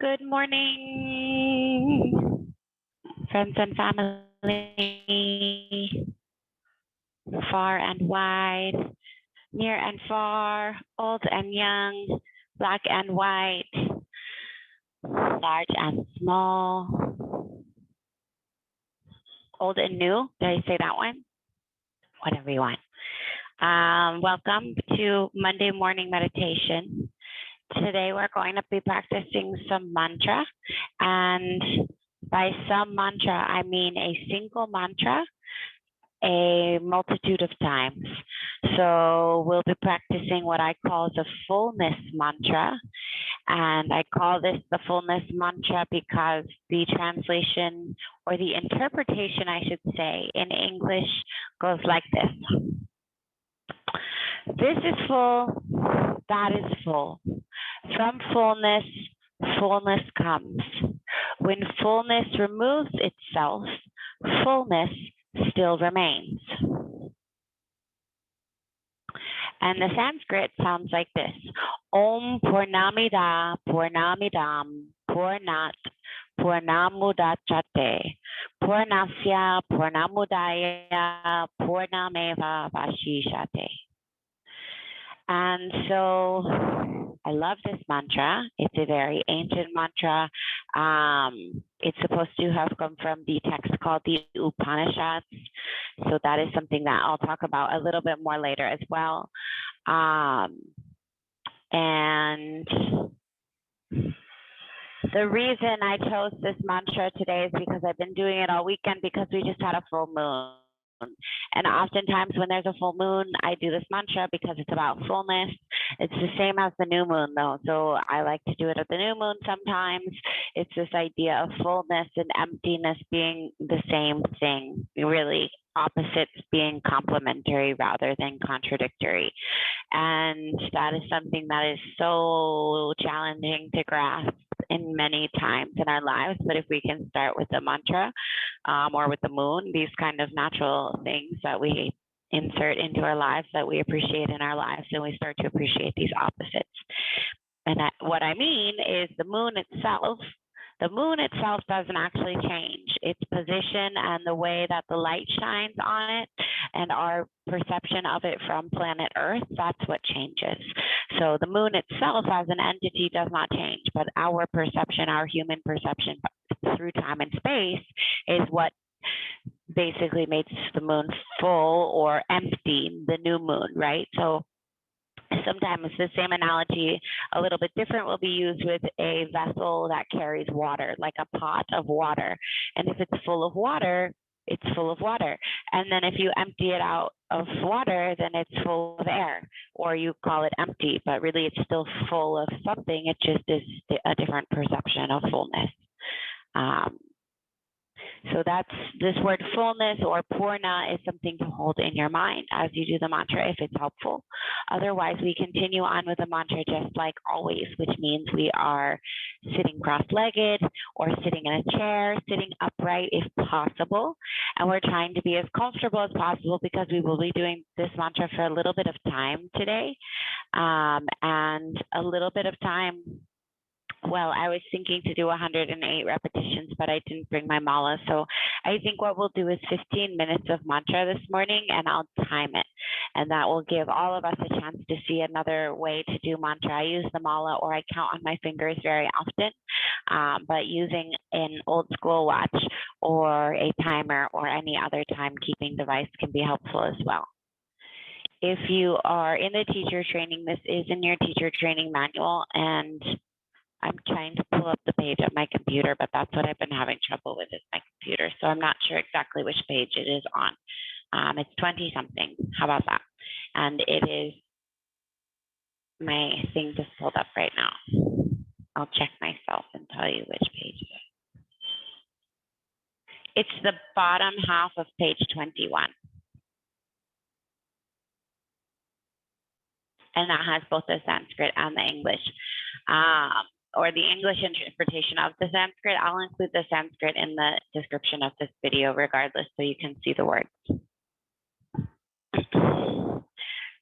Good morning, friends and family, far and wide, near and far, old and young, black and white, large and small, old and new. Did I say that one? Whatever you want. Welcome to Monday morning meditation. Today we're going to be practicing some mantra, and by some mantra I mean a single mantra a multitude of times. So we'll be practicing what I call the fullness mantra, and I call this the fullness mantra because the translation, or the interpretation I should say, in English goes like this. This is full, that is full. From fullness, fullness comes. When fullness removes itself, fullness still remains. And the Sanskrit sounds like this. Om purnamidah, purnamidam, purnaat, purnamudchate, purnasya, purnamudaya, purnameva, vashishate. And so I love this mantra. It's a very ancient mantra. It's supposed to have come from the text called the Upanishads. So that is something that I'll talk about a little bit more later as well. And the reason I chose this mantra today is because I've been doing it all weekend because we just had a full moon. And oftentimes when there's a full moon, I do this mantra because it's about fullness. It's the same as the new moon though. So I like to do it at the new moon sometimes. It's this idea of fullness and emptiness being the same thing, really opposites being complementary rather than contradictory. And that is something that is so challenging to grasp in many times in our lives. But if we can start with the mantra or with the moon, these kind of natural things that we insert into our lives that we appreciate in our lives, and we start to appreciate these opposites. And what I mean is the moon itself doesn't actually change. Its position and the way that the light shines on it and our perception of it from planet Earth, that's what changes. So the moon itself as an entity does not change, but our perception, our human perception through time and space is what basically makes the moon full or empty, the new moon, right? So sometimes the same analogy, a little bit different, will be used with a vessel that carries water, like a pot of water. And if it's full of water, it's full of water. And then if you empty it out of water, then it's full of air, or you call it empty, but really it's still full of something. It just is a different perception of fullness. So that's this word fullness or purna is something to hold in your mind as you do the mantra if it's helpful. Otherwise, we continue on with the mantra just like always, which means we are sitting cross-legged or sitting in a chair, sitting upright if possible. And we're trying to be as comfortable as possible because we will be doing this mantra for a little bit of time today. And a little bit of time. Well, I was thinking to do 108 repetitions, but I didn't bring my mala. So I think what we'll do is 15 minutes of mantra this morning, and I'll time it. And that will give all of us a chance to see another way to do mantra. I use the mala or I count on my fingers very often, but using an old school watch or a timer or any other timekeeping device can be helpful as well. If you are in the teacher training, this is in your teacher training manual, and I'm trying to pull up the page on my computer, but that's what I've been having trouble with is my computer. So I'm not sure exactly which page it is on. It's 20 something. How about that? And it is, my thing just pulled up right now. I'll check myself and tell you which page it is. It's the bottom half of page 21. And that has both the Sanskrit and the English. Or the English interpretation of the Sanskrit. I'll include the Sanskrit in the description of this video regardless, so you can see the words.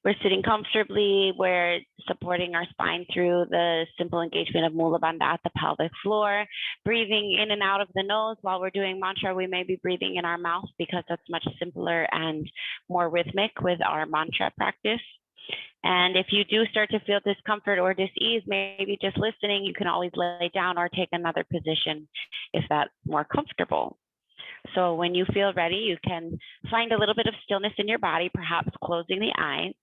We're sitting comfortably. We're supporting our spine through the simple engagement of Mula Bandha at the pelvic floor. Breathing in and out of the nose while we're doing mantra. We may be breathing in our mouth because that's much simpler and more rhythmic with our mantra practice. And if you do start to feel discomfort or dis-ease, maybe just listening, you can always lay down or take another position if that's more comfortable. So when you feel ready, you can find a little bit of stillness in your body, perhaps closing the eyes.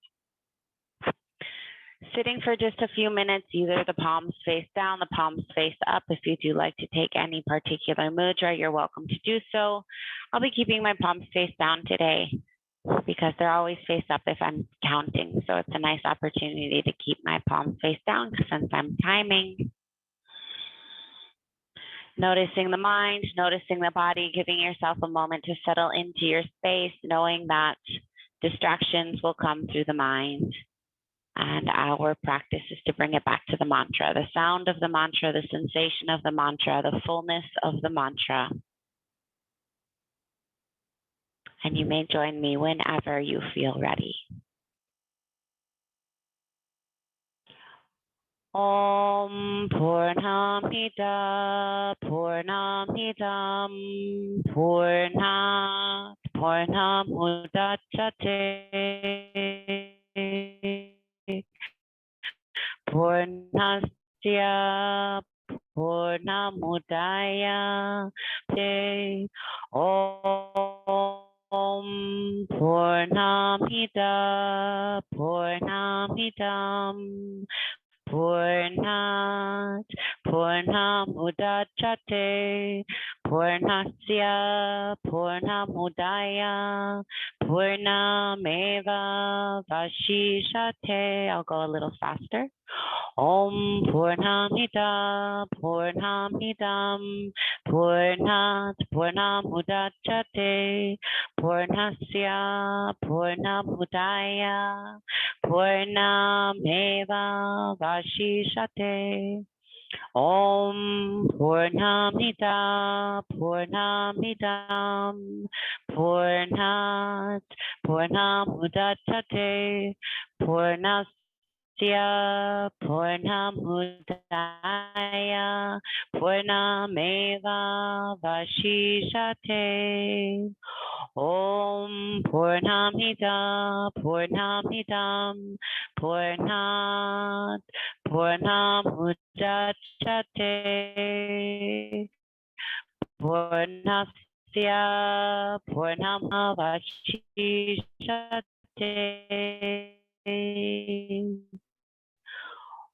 Sitting for just a few minutes, either the palms face down, the palms face up. If you do like to take any particular mudra, you're welcome to do so. I'll be keeping my palms face down today because they're always face up if I'm counting. So it's a nice opportunity to keep my palms face down since I'm timing. Noticing the mind, noticing the body, giving yourself a moment to settle into your space, knowing that distractions will come through the mind. And our practice is to bring it back to the mantra, the sound of the mantra, the sensation of the mantra, the fullness of the mantra. And you may join me whenever you feel ready. Om purnamidam, purnamidam, purnaat, purnamudchate, purnasya, purnamudaya, Om purnamidah, purnamidam, purnaat, purnamudchate, purnasya, purnamudaya, purnameva, vashishate. I'll go a little faster. Om purnamidah, purnamidam, purnaat, purnamudchate, purnasya, purnamudaya, purnameva, vashishate. Om purnamidah, purnamidam, purnaat, purnamudchate, purnasya, purnamudaya, purnameva, vashishate. Om purnamidah, purnamidam, purnaat, purnamudchate, purnasya, purnameva, vashishate.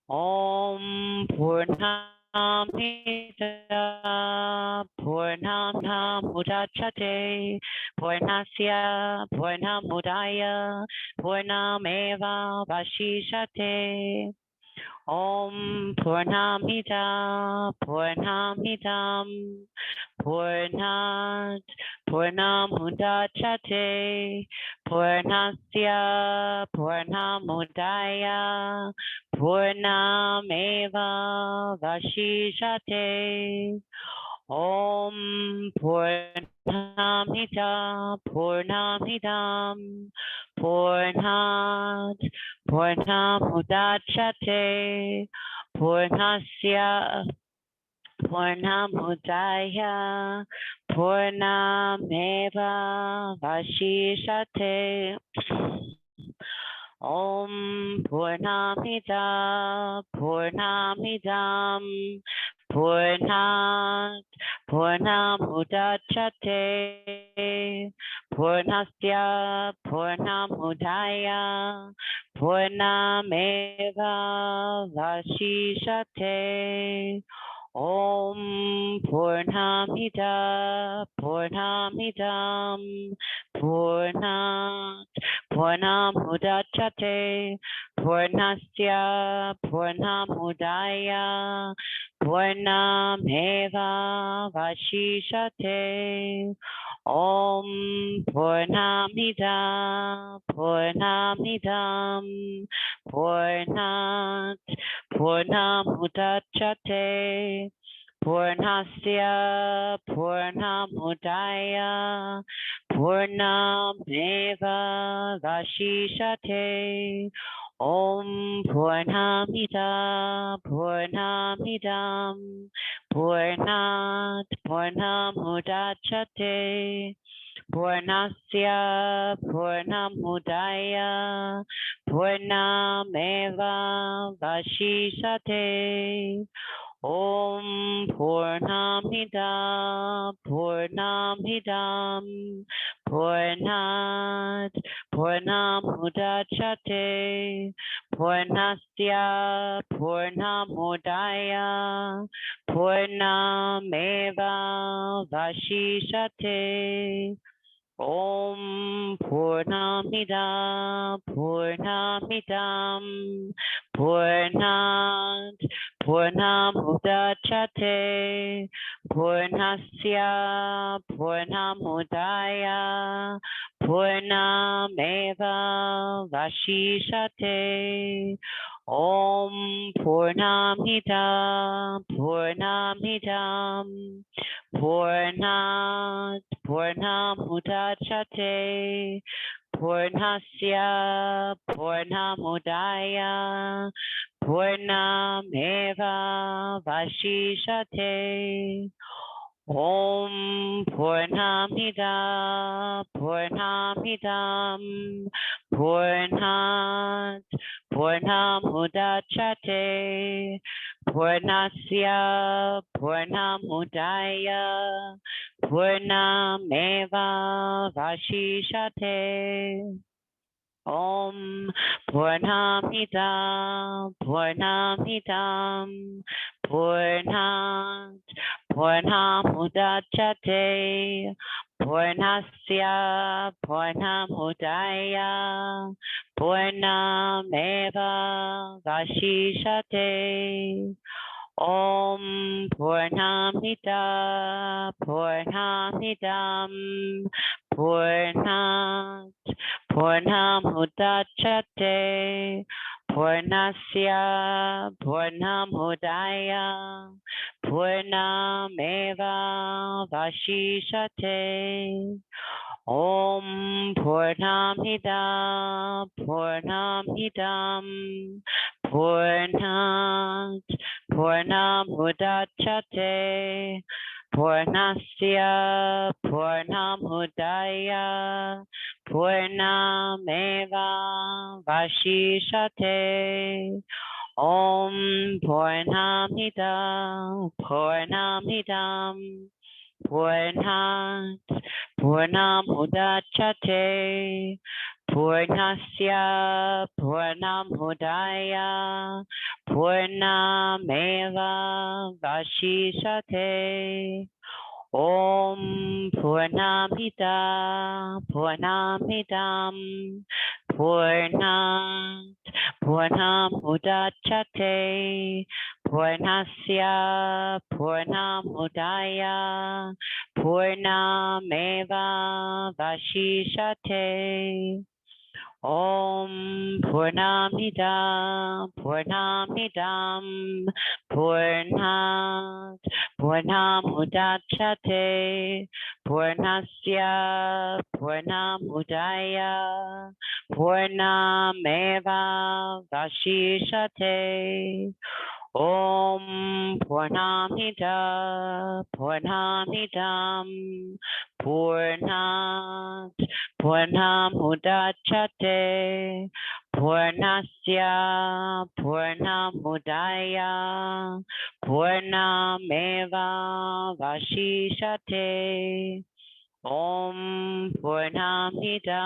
Om purnamidah, purnamudchate, purnasya, purnamudaya, purnameva, vashishate. Om purnamidah, purnamidam, purnaat, purnamudchate, purnasya, purnamudaya, purnameva, vashishate. Om purnamidah, purnamidam, purnaat, purnamudchate, purnasya, purnamudaya, purnameva, vashishate. Om purnamidah, purnamidam, purnaat, purnamudchate, purnasya, purnamudaya, purnameva, vashishate. Om purnamidah, purnamidam, purnaat, purnamudchate, purnasya, purnamudaya, purnameva, vashishate. Om purnamidah, purnamidam, purnaat, purnamudchate, purnasya, purnamudaya, purnameva, vashishate. Om purnamida, purnamidam, purnat, purnamudchate. Purnasya, purnamudaya, purnameva, vashishate. Om purnamida, purnamidam, purnat, purnamudchate. Purnasya, purnamudaya, purnameva, vashishate. Om purnamida, purnamidam, purnat, purnamudchate. Purnasya, purnamudaya, purnameva, vashishate. Om purnamida, purnamidam, purnat, purnamudchate. Purnasya, purnamudaya, purnameva, vashishate. Om purnamida, purnamidam, purnat, purnamudchate. Purnasya, purnamudaya, purnameva, vashishate. Om purnamida, purnamidam, purnat, purnamudchate. Purnasya, purnamudaya, purnameva, vashishate. Om purnamida, purnamidam, purnat, purnamudchate. Purnasya, purnamudaya, purnameva, vashishate. Om purnamida, purnamidam, purnat, purnamudchate. Purnasya, purnamudaya, purnameva, vashishate. Om purnamida, purnamidam, purnat, purnamudchate. Purnasya, purnamudaya, purnameva, vashishate. Om purnamida, purnamidam, purnat, purnamudchate. Purnasya, purnamudaya, purnameva, vashishate. Om purnamida, purnamidam, purnat, purnamudchate. Purnasya, purnamudaya, purnameva, vashishate. Om purnamida, purnamidam, purnat, purnamudchate. Purnasya, purnamudaya, purnameva, vashishate. Om purnamida,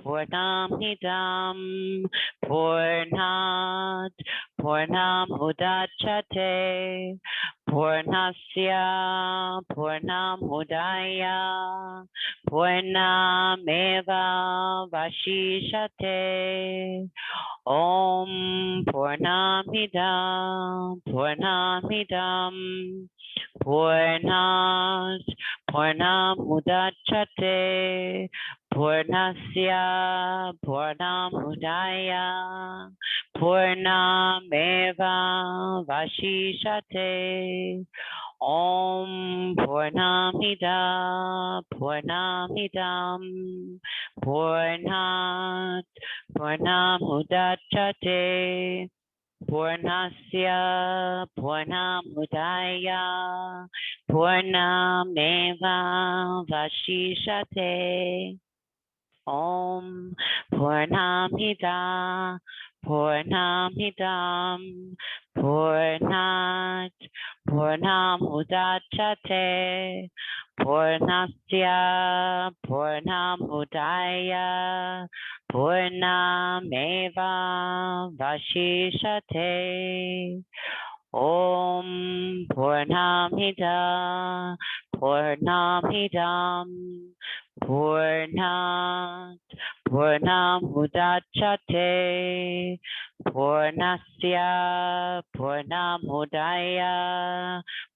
purnamidam, purnat, purnamudchate. Purnasya, purnamudaya, purnameva, vashishate. Om purnamida, purnamidam, purnat, purnamudchate. purnasya, purnamudaya, purnameva, vashishate. Om purnamida, purnamidam, purnaat, purnamudchate, purnasya, purnamudaya, purnameva, vashishate. Om purnamida, purnamidam, purnaat, purnamudchate, purnasya, purnamudaya, purnameva, vashishate. Om purnamida, purnamidam, purnaat, purnamudchate, purnasya, purnamudaya,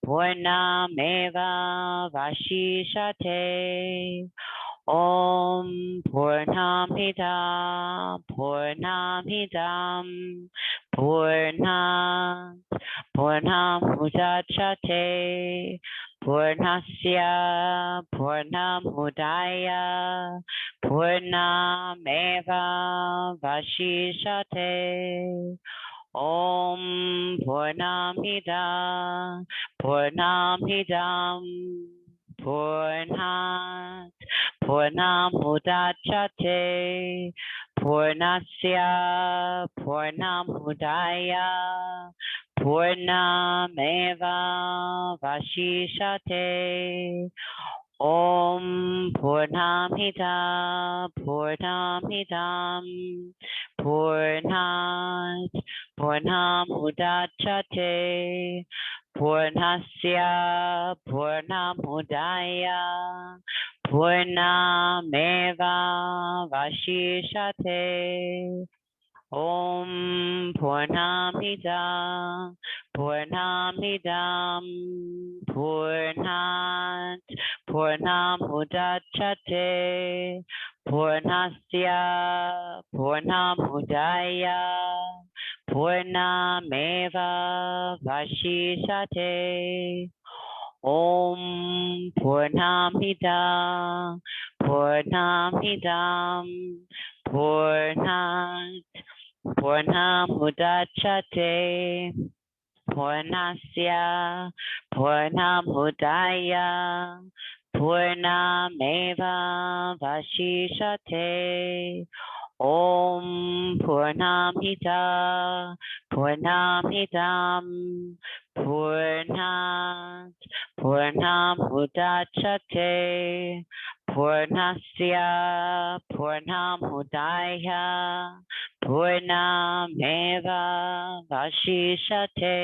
purnameva, vashishate. Om purnamida, purnamidam, purnaat, purnamudchate, purnasya, purnamudaya, purnameva, vashishate. Om purnamida, purnamidam, purnaat, purnamudchate, purnasya, purnamudaya, purnameva, vashishate. Om purnamida, purnamidam, purnaat, purnamudchate, purnasya, purnamudaya, purnameva, vashishate. Om purnamida, purnamidam, purnaat, purnamudchate, purnasya, purnamudaya, purnameva, vashishate. Om purnamida, purnamidam, purnaat, purnamudchate, purnasya, purnamudaya, purnameva, vashishate. Om purnamida, purnamidam, purnaat, purnamudchate, purnasya, purnamudaya, purnameva, vashishate.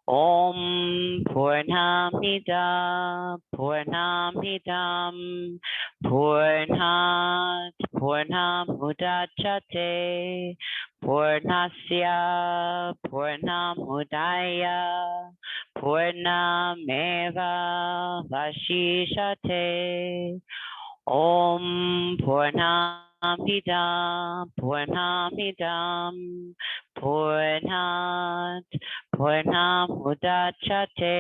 Om purnamida, purnamidam, purnaat, purnamudchate, purnasya, purnamudaya, purnameva, vashishate. Om purnamida, purnamidam, purnaat, purnamudchate,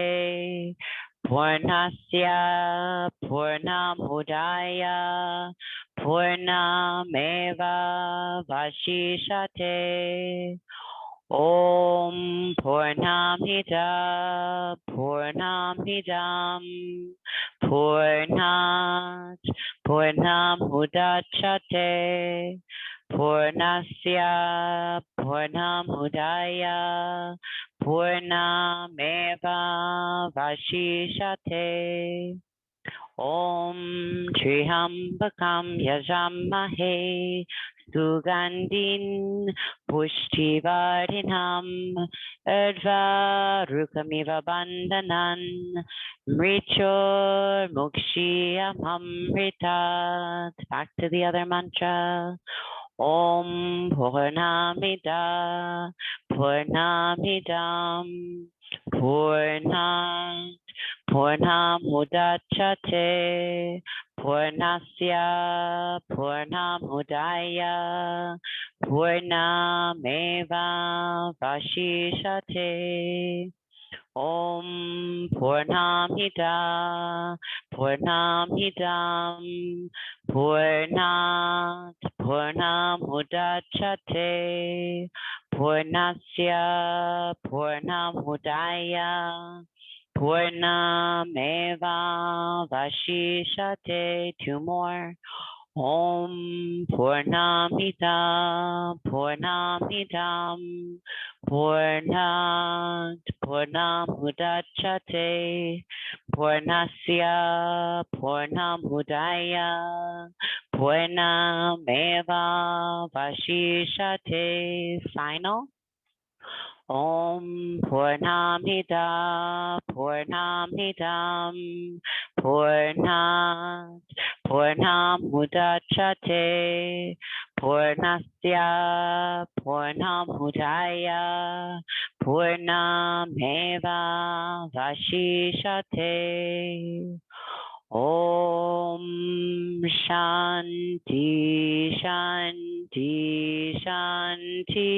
purnasya, purnamudaya, purnameva, vashishate. Om purnamida, purnamidam, purnaat, purnamudchate, purnasya, purnamudaya, purnameva, vashishate. Om Trihambakam Yajamahe Sugandhin Pushtivardinam Urdvarukamiva Bandhanan Mrichur Mukshiyamamritat. Back to the other mantra. Om Purnamida, Purnamidam, purnat, purnamudchate, purnasya, purnamudaya, purnameva, vashishate. Om purnamidam, purnamidam, purnat, purnamudchate, purnasya, purnamudaya, purnameva, vashishate. Two more. Om purnamidam, purnamidam, purnat, purnamudchate, purnasya, purnamudaya, purnameva, vashishate. Final. Om purnamidam, purnamidam, purnat, purnamudchate, purnasya, purnamudaya, purnameva, vashishate. Om Shanti Shanti Shanti.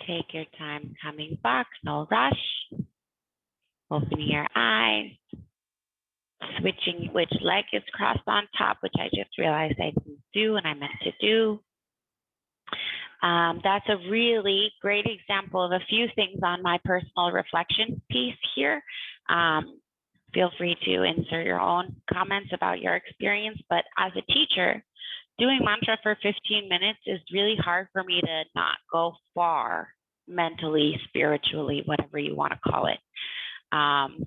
Take your time coming back, no rush. Opening your eyes, switching which leg is crossed on top, which I just realized I didn't do and I meant to do. That's a really great example of a few things on my personal reflection piece here. Feel free to insert your own comments about your experience, but as a teacher, doing mantra for 15 minutes is really hard for me to not go far mentally, spiritually, whatever you want to call it.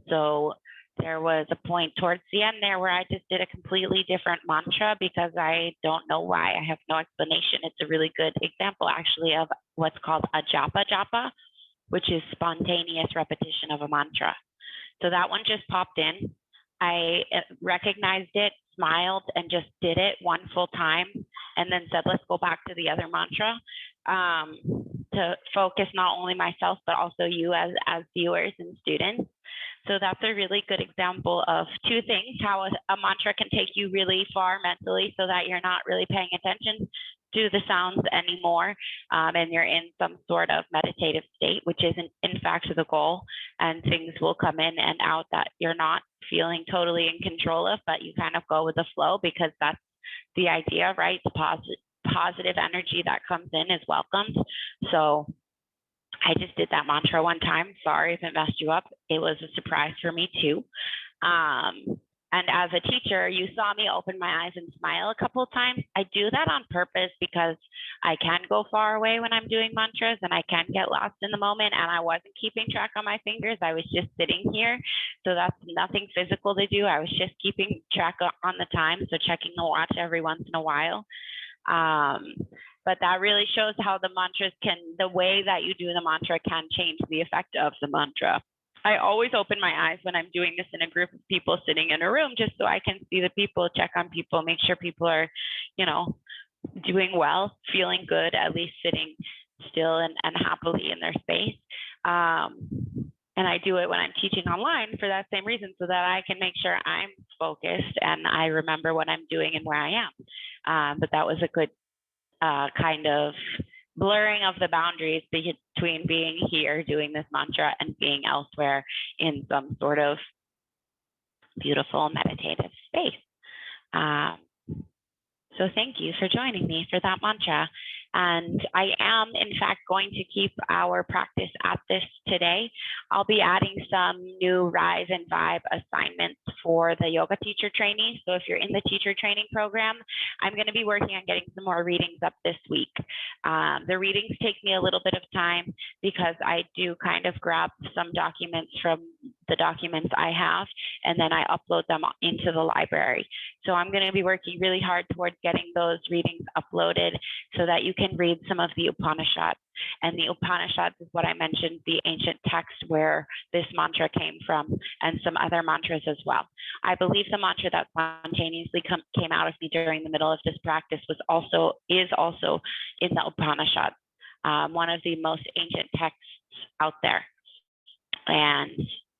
So there was a point towards the end there where I just did a completely different mantra because I don't know why. I have no explanation. It's a really good example actually of what's called a japa, which is spontaneous repetition of a mantra. So that one just popped in. I recognized it, smiled, and just did it one full time, and then said, let's go back to the other mantra to focus not only myself, but also you as viewers and students. So that's a really good example of two things, how a mantra can take you really far mentally so that you're not really paying attention to the sounds anymore, and you're in some sort of meditative state, which isn't in fact the goal, and things will come in and out that you're not feeling totally in control of, but you kind of go with the flow because that's the idea, right? The positive energy that comes in is welcomed. So I just did that mantra one time. Sorry if it messed you up. It was a surprise for me too. And as a teacher, you saw me open my eyes and smile a couple of times. I do that on purpose because I can go far away when I'm doing mantras and I can get lost in the moment, and I wasn't keeping track on my fingers. I was just sitting here. So that's nothing physical to do. I was just keeping track on the time. So checking the watch every once in a while. But that really shows how the mantras the way that you do the mantra can change the effect of the mantra. I always open my eyes when I'm doing this in a group of people sitting in a room, just so I can see the people, check on people, make sure people are, doing well, feeling good, at least sitting still and happily in their space. And I do it when I'm teaching online for that same reason, so that I can make sure I'm focused and I remember what I'm doing and where I am. But that was a good kind of blurring of the boundaries between being here doing this mantra and being elsewhere in some sort of beautiful meditative space. So thank you for joining me for that mantra. And I am, in fact, going to keep our practice at this today. I'll be adding some new Rise and Vibe assignments for the yoga teacher trainees. So if you're in the teacher training program, I'm going to be working on getting some more readings up this week. The readings take me a little bit of time because I do kind of grab some documents from the documents I have, and then I upload them into the library. So I'm going to be working really hard towards getting those readings uploaded so that you can read some of the Upanishads. And the Upanishads is what I mentioned, the ancient text where this mantra came from, and some other mantras as well. I believe the mantra that spontaneously came out of me during the middle of this practice is also in the Upanishads, one of the most ancient texts out there. And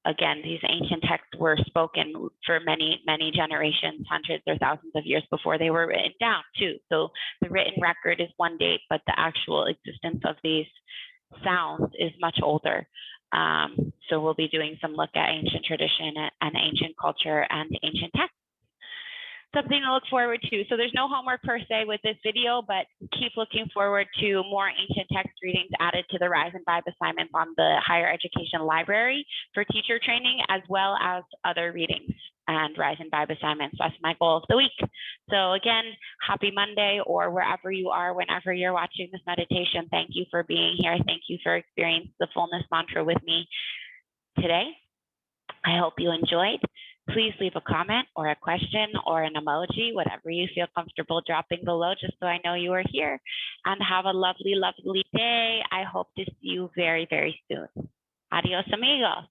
again, these ancient texts were spoken for many, many generations, hundreds or thousands of years before they were written down too. So the written record is one date, but the actual existence of these sounds is much older. So we'll be doing some look at ancient tradition and ancient culture and ancient texts. Something to look forward to. So there's no homework per se with this video, but keep looking forward to more ancient text readings added to the Rise and Vibe assignments on the Higher Education Library for teacher training, as well as other readings and Rise and Vibe assignments. That's my goal of the week. So again, happy Monday, or wherever you are, whenever you're watching this meditation, thank you for being here. Thank you for experiencing the fullness mantra with me today. I hope you enjoyed. Please leave a comment or a question or an emoji, whatever you feel comfortable dropping below, just so I know you are here. And have a lovely, lovely day. I hope to see you very, very soon. Adios, amigos.